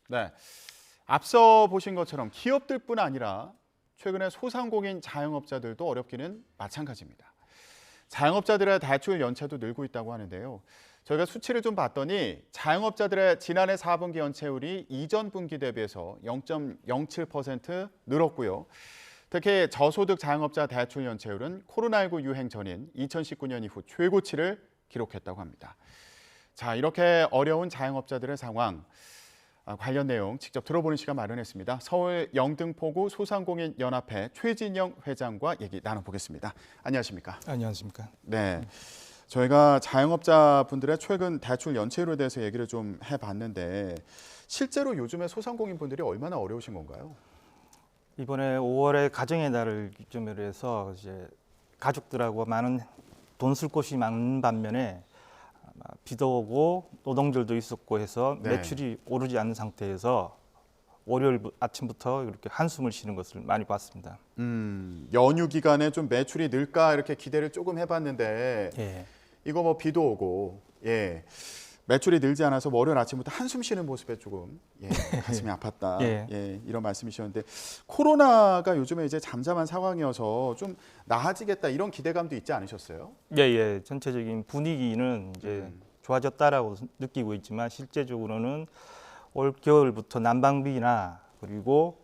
네. 앞서 보신 것처럼 기업들뿐 아니라 최근에 소상공인 자영업자들도 어렵기는 마찬가지입니다. 자영업자들의 대출 연체도 늘고 있다고 하는데요. 저희가 수치를 좀 봤더니 자영업자들의 지난해 4분기 연체율이 이전 분기 대비해서 0.07% 늘었고요. 특히 저소득 자영업자 대출 연체율은 코로나19 유행 전인 2019년 이후 최고치를 기록했다고 합니다. 자, 이렇게 어려운 자영업자들의 상황, 관련 내용 직접 들어보는 시간 마련했습니다. 서울 영등포구 소상공인 연합회 최진영 회장과 얘기 나눠보겠습니다. 안녕하십니까? 안녕하십니까? 네, 저희가 자영업자분들의 최근 대출 연체율에 대해서 얘기를 좀 해봤는데 실제로 요즘에 소상공인 분들이 얼마나 어려우신 건가요? 이번에 5월에 가정의 날을 기점으로 해서 이제 가족들하고 많은 돈 쓸 곳이 많은 반면에 비도 오고 노동절도 있었고 해서 네. 매출이 오르지 않는 상태에서 월요일 아침부터 이렇게 한숨을 쉬는 것을 많이 봤습니다. 연휴 기간에 좀 매출이 늘까 이렇게 기대를 조금 해봤는데 예. 이거 뭐 비도 오고 매출이 늘지 않아서 월요일 아침부터 한숨 쉬는 모습에 조금 가슴이 아팠다 예. 이런 말씀이셨는데 코로나가 요즘에 이제 잠잠한 상황이어서 좀 나아지겠다 이런 기대감도 있지 않으셨어요? 예. 전체적인 분위기는 이제 좋아졌다라고 느끼고 있지만 실제적으로는 올 겨울부터 난방비나 그리고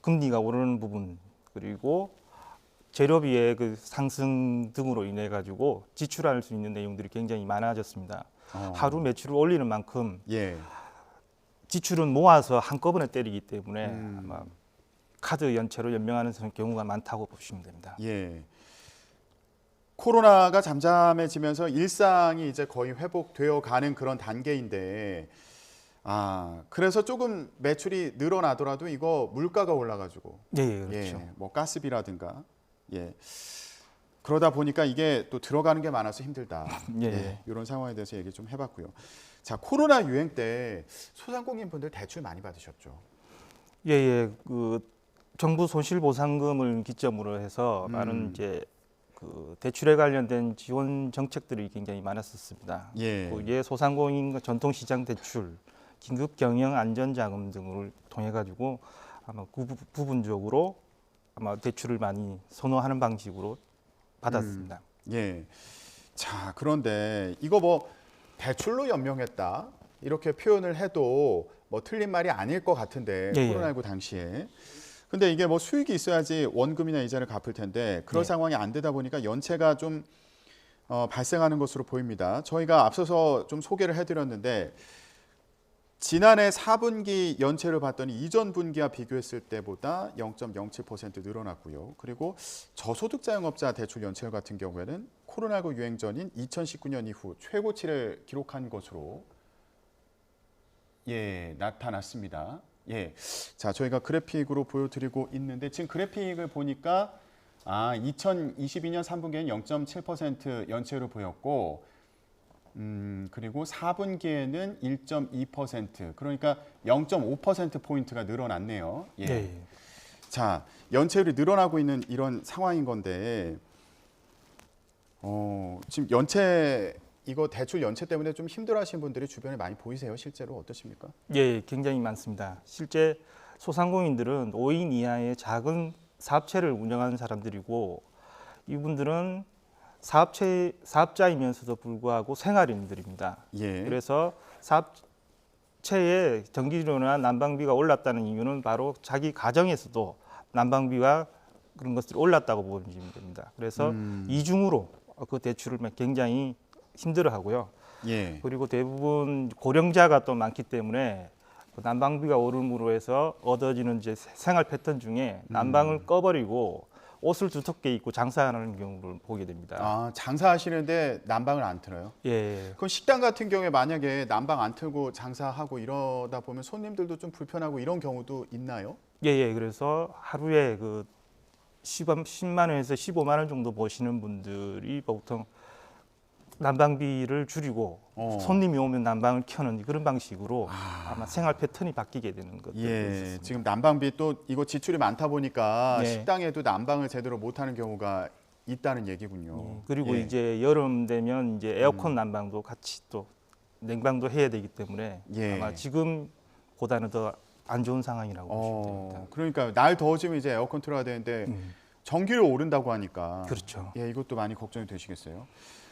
금리가 오르는 부분 그리고 재료비의 그 상승 등으로 인해 가지고 지출할 수 있는 내용들이 굉장히 많아졌습니다. 하루 매출을 올리는 만큼 예. 지출은 모아서 한꺼번에 때리기 때문에 아마 카드 연체로 연명하는 경우가 많다고 보시면 됩니다. 예. 코로나가 잠잠해지면서 일상이 이제 거의 회복되어 가는 그런 단계인데 그래서 조금 매출이 늘어나더라도 이거 물가가 올라가지고 그렇죠. 뭐 가스비라든가 그러다 보니까 이게 또 들어가는 게 많아서 힘들다. 이런 상황에 대해서 얘기 좀 해봤고요. 자, 코로나 유행 때 소상공인 분들 대출 많이 받으셨죠? 그 정부 손실보상금을 기점으로 해서 많은 이제 그 대출에 관련된 지원 정책들이 굉장히 많았었습니다. 그 소상공인 전통시장 대출, 긴급 경영 안전자금 등을 통해 가지고 아마 부분적으로 아마 대출을 많이 선호하는 방식으로 받았습니다. 자, 그런데 이거 뭐 대출로 연명했다 이렇게 표현을 해도 뭐 틀린 말이 아닐 것 같은데 코로나19 당시에. 근데 이게 뭐 수익이 있어야지 원금이나 이자를 갚을 텐데 그런 상황이 안 되다 보니까 연체가 좀 발생하는 것으로 보입니다. 저희가 앞서서 좀 소개를 해드렸는데 지난해 4분기 연체를 봤더니 이전 분기와 비교했을 때보다 0.07% 늘어났고요. 그리고 저소득 자영업자 대출 연체율 같은 경우에는 코로나19 유행 전인 2019년 이후 최고치를 기록한 것으로 나타났습니다. 자, 저희가 그래픽으로 보여드리고 있는데 지금 그래픽을 보니까 2022년 3분기에는 0.7% 연체율을 보였고 그리고 4분기에는 1.2% 그러니까 0.5%포인트가 늘어났네요. 자, 연체율이 늘어나고 있는 이런 상황인 건데 지금 이거 대출 연체 때문에 좀 힘들어하시는 분들이 주변에 많이 보이세요? 실제로 어떠십니까? 굉장히 많습니다. 실제 소상공인들은 5인 이하의 작은 사업체를 운영하는 사람들이고 이분들은 사업자이면서도 불구하고 생활인들입니다. 그래서 사업체의 전기료나 난방비가 올랐다는 이유는 바로 자기 가정에서도 난방비와 그런 것들이 올랐다고 보시면 됩니다. 그래서 이중으로 그 대출을 굉장히 힘들어하고요. 그리고 대부분 고령자가 또 많기 때문에 난방비가 오름으로 해서 얻어지는 이제 생활 패턴 중에 난방을 꺼버리고 옷을 두텁게 입고 장사하는 경우를 보게 됩니다. 장사하시는데 난방을 안 틀어요? 그럼 식당 같은 경우에 만약에 난방 안 틀고 장사하고 이러다 보면 손님들도 좀 불편하고 이런 경우도 있나요? 그래서 하루에 그 10만 원에서 15만 원 정도 버시는 분들이 보통 난방비를 줄이고 손님이 오면 난방을 켜는 그런 방식으로 아마 생활 패턴이 바뀌게 되는 것들이 있습니다. 지금 난방비 또 이거 지출이 많다 보니까 식당에도 난방을 제대로 못하는 경우가 있다는 얘기군요. 그리고 이제 여름 되면 이제 에어컨 난방도 같이 또 냉방도 해야 되기 때문에 예. 아마 지금보다는 더 안 좋은 상황이라고 보시면 됩니다. 그러니까 날 더워지면 이제 에어컨 틀어야 되는데 전기료 오른다고 하니까 그렇죠. 예, 이것도 많이 걱정이 되시겠어요.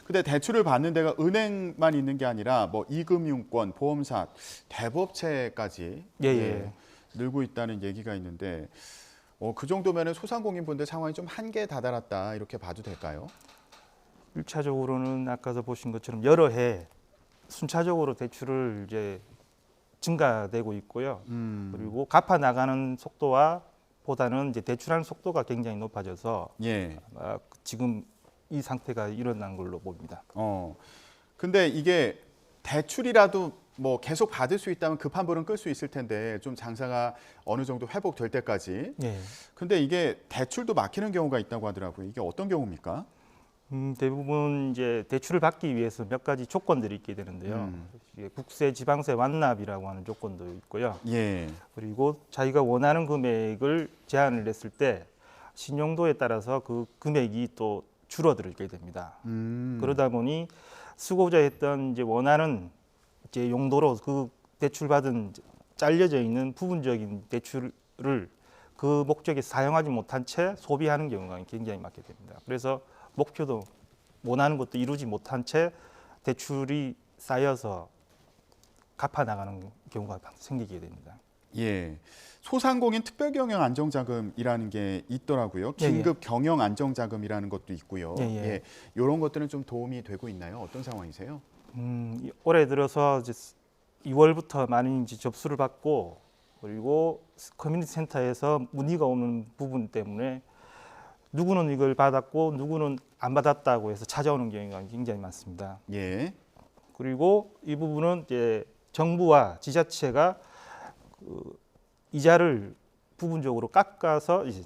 근데 대출을 받는 데가 은행만 있는 게 아니라 뭐 이금융권, 보험사, 대부업체까지 예. 늘고 있다는 얘기가 있는데 그 정도면은 소상공인분들 상황이 좀 한계에 다다랐다 이렇게 봐도 될까요? 1차적으로는 아까도 보신 것처럼 여러 해 순차적으로 대출을 이제 증가되고 있고요. 그리고 갚아 나가는 속도와 보다는 이제 대출하는 속도가 굉장히 높아져서 예. 아마 지금 이 상태가 일어난 걸로 봅니다. 근데 이게 대출이라도 뭐 계속 받을 수 있다면 급한 불은 끌 수 있을 텐데 좀 장사가 어느 정도 회복될 때까지. 예. 근데 이게 대출도 막히는 경우가 있다고 하더라고요. 이게 어떤 경우입니까? 대부분 이제 대출을 받기 위해서 몇 가지 조건들이 있게 되는데요. 이게 국세, 지방세 완납이라고 하는 조건도 있고요. 예. 그리고 자기가 원하는 금액을 제한을 했을 때 신용도에 따라서 그 금액이 또 줄어들게 됩니다. 그러다 보니 수고자 했던 이제 원하는 이제 용도로 그 대출 받은 잘려져 있는 부분적인 대출을 그 목적에 사용하지 못한 채 소비하는 경우가 굉장히 많게 됩니다. 그래서 목표도 원하는 것도 이루지 못한 채 대출이 쌓여서 갚아 나가는 경우가 생기게 됩니다. 예. 소상공인 특별경영 안정자금이라는 게 있더라고요. 예, 예. 긴급 경영 안정자금이라는 것도 있고요. 예. 이런 것들은 좀 도움이 되고 있나요? 어떤 상황이세요? 올해 들어서 이제 2월부터 많이 이제 접수를 받고 그리고 커뮤니티 센터에서 문의가 오는 부분 때문에 누구는 이걸 받았고 누구는 안 받았다고 해서 찾아오는 경우가 굉장히 많습니다. 예. 그리고 이 부분은 이제 정부와 지자체가 그 이자를 부분적으로 깎아서 이제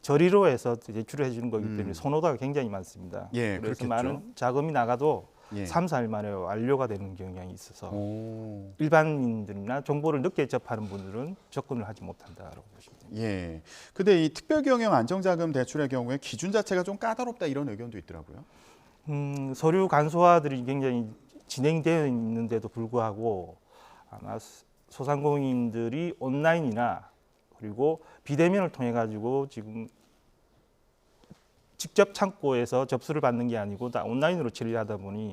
저리로 해서 대출을 해주는 거기 때문에 선호도가 굉장히 많습니다. 예, 그래서 그렇겠죠. 많은 자금이 나가도 예. 3, 4일 만에 완료가 되는 경향이 있어서 오. 일반인들이나 정보를 늦게 접하는 분들은 접근을 하지 못한다라고 보시면 됩니다. 예. 근데 이 특별경영 안정자금 대출의 경우에 기준 자체가 좀 까다롭다 이런 의견도 있더라고요. 서류 간소화들이 굉장히 진행되어 있는데도 불구하고 아마 소상공인들이 온라인이나 그리고 비대면을 통해 가지고 지금 직접 창고에서 접수를 받는 게 아니고 다 온라인으로 처리하다 보니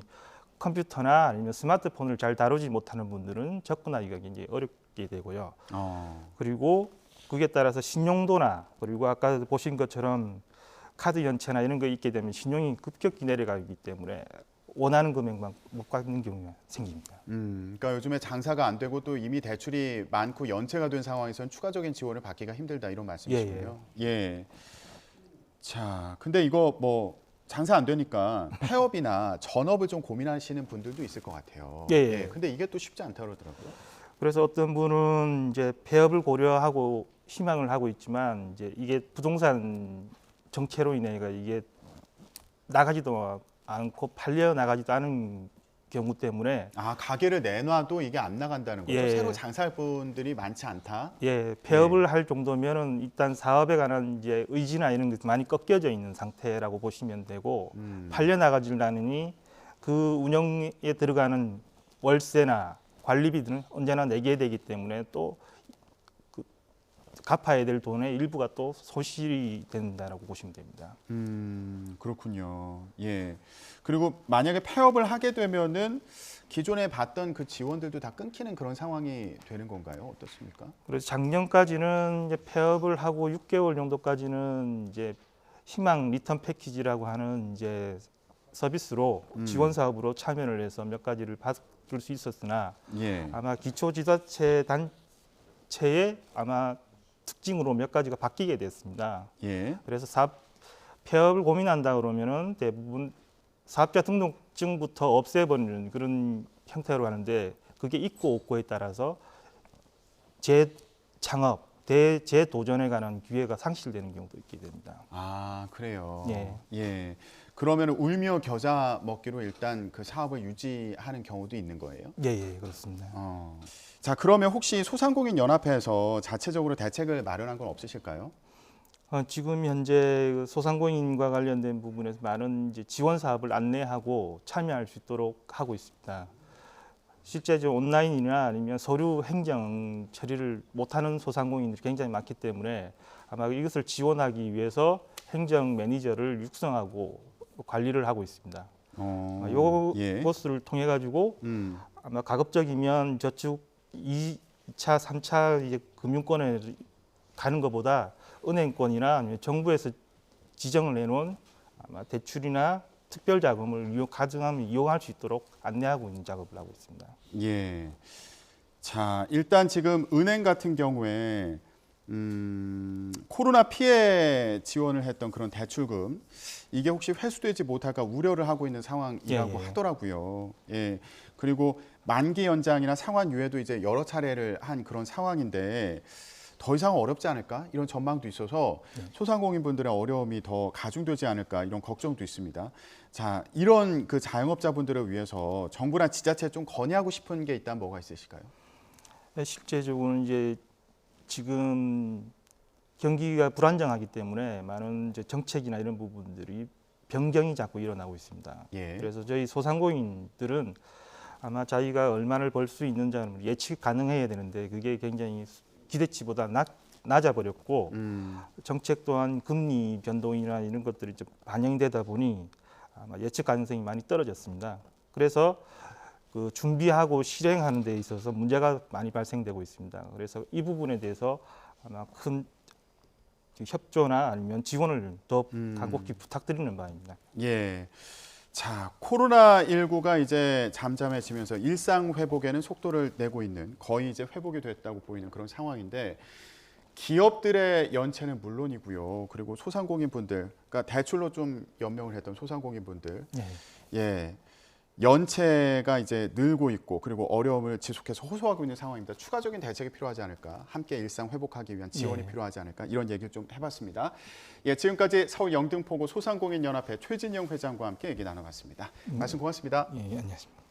컴퓨터나 아니면 스마트폰을 잘 다루지 못하는 분들은 접근하기가 굉장히 어렵게 되고요. 그리고 그에 따라서 신용도나 그리고 아까 보신 것처럼 카드 연체나 이런 거 있게 되면 신용이 급격히 내려가기 때문에 원하는 금액만 못 갚는 경우가 생깁니다. 그러니까 요즘에 장사가 안 되고 또 이미 대출이 많고 연체가 된 상황에서는 추가적인 지원을 받기가 힘들다 이런 말씀이시고요. 예. 자, 근데 이거 뭐 장사 안 되니까 폐업이나 전업을 좀 고민하시는 분들도 있을 것 같아요. 예. 근데 이게 또 쉽지 않다 그러더라고요. 그래서 어떤 분은 이제 폐업을 고려하고 희망을 하고 있지만 이제 이게 부동산 정체로 인해 이게 나가지도 않고 팔려 나가지도 않은 경우 때문에 가게를 내놔도 이게 안 나간다는 거죠. 예. 새로 장사할 분들이 많지 않다. 폐업을 할 정도면은 일단 사업에 관한 이제 의지나 이런 게 많이 꺾여져 있는 상태라고 보시면 되고 팔려 나가질 않으니 그 운영에 들어가는 월세나 관리비들은 언제나 내게 되기 때문에 또 그 갚아야 될 돈의 일부가 또 소실이 된다라고 보시면 됩니다. 그렇군요. 예. 그리고 만약에 폐업을 하게 되면은 기존에 받던 그 지원들도 다 끊기는 그런 상황이 되는 건가요? 어떻습니까? 그래서 작년까지는 이제 폐업을 하고 6개월 정도까지는 이제 희망 리턴 패키지라고 하는 이제 서비스로 지원 사업으로 참여를 해서 몇 가지를 받을 수 있었으나 예. 아마 기초지자체 단체의 아마 특징으로 몇 가지가 바뀌게 됐습니다. 예. 그래서 사업 폐업을 고민한다 그러면은 대부분 사업자 등록증부터 없애버리는 그런 형태로 하는데 그게 있고 없고에 따라서 재창업, 재도전에 관한 기회가 상실되는 경우도 있게 됩니다. 그래요. 예. 예. 그러면 울며 겨자 먹기로 일단 그 사업을 유지하는 경우도 있는 거예요? 예, 그렇습니다. 자, 그러면 혹시 소상공인 연합회에서 자체적으로 대책을 마련한 건 없으실까요? 지금 현재 소상공인과 관련된 부분에서 많은 이제 지원 사업을 안내하고 참여할 수 있도록 하고 있습니다. 실제적으로 온라인이나 아니면 서류 행정 처리를 못하는 소상공인들이 굉장히 많기 때문에 아마 이것을 지원하기 위해서 행정 매니저를 육성하고 관리를 하고 있습니다. 예. 이것을 통해 가지고 아마 가급적이면 저축 2차, 3차 이제 금융권에 가는 것보다 은행권이나 아니면 정부에서 지정을 내놓은 아마 대출이나 특별 자금을 가능하면 이용할 수 있도록 안내하고 있는 작업을 하고 있습니다. 예. 자, 일단 지금 은행 같은 경우에 코로나 피해 지원을 했던 그런 대출금 이게 혹시 회수되지 못할까 우려를 하고 있는 상황이라고 하더라고요. 예. 그리고 만기 연장이나 상환 유예도 이제 여러 차례를 한 그런 상황인데 더 이상 어렵지 않을까 이런 전망도 있어서 소상공인분들의 어려움이 더 가중되지 않을까 이런 걱정도 있습니다. 자, 이런 그 자영업자분들을 위해서 정부나 지자체에 좀 건의하고 싶은 게 있다면 뭐가 있으실까요? 실제적으로는 이제 지금 경기가 불안정하기 때문에 많은 이제 정책이나 이런 부분들이 변경이 자꾸 일어나고 있습니다. 예. 그래서 저희 소상공인들은 아마 자기가 얼마를 벌 수 있는지 예측 가능해야 되는데 그게 굉장히 기대치보다 낮아 버렸고 정책 또한 금리 변동이나 이런 것들이 좀 반영되다 보니 아마 예측 가능성이 많이 떨어졌습니다. 그래서 그 준비하고 실행하는 데 있어서 문제가 많이 발생되고 있습니다. 그래서 이 부분에 대해서 아마 큰 협조나 아니면 지원을 더 간곡히 부탁드리는 바입니다. 예. 자, 코로나19가 이제 잠잠해지면서 일상 회복에는 속도를 내고 있는 거의 이제 회복이 됐다고 보이는 그런 상황인데 기업들의 연체는 물론이고요. 그리고 소상공인분들, 그러니까 대출로 좀 연명을 했던 소상공인분들, 예. 연체가 이제 늘고 있고 그리고 어려움을 지속해서 호소하고 있는 상황입니다. 추가적인 대책이 필요하지 않을까, 함께 일상 회복하기 위한 지원이 필요하지 않을까 이런 얘기를 좀 해봤습니다. 예, 지금까지 서울 영등포구 소상공인연합회 최진영 회장과 함께 얘기 나눠봤습니다. 말씀 고맙습니다. 예, 안녕하십니까.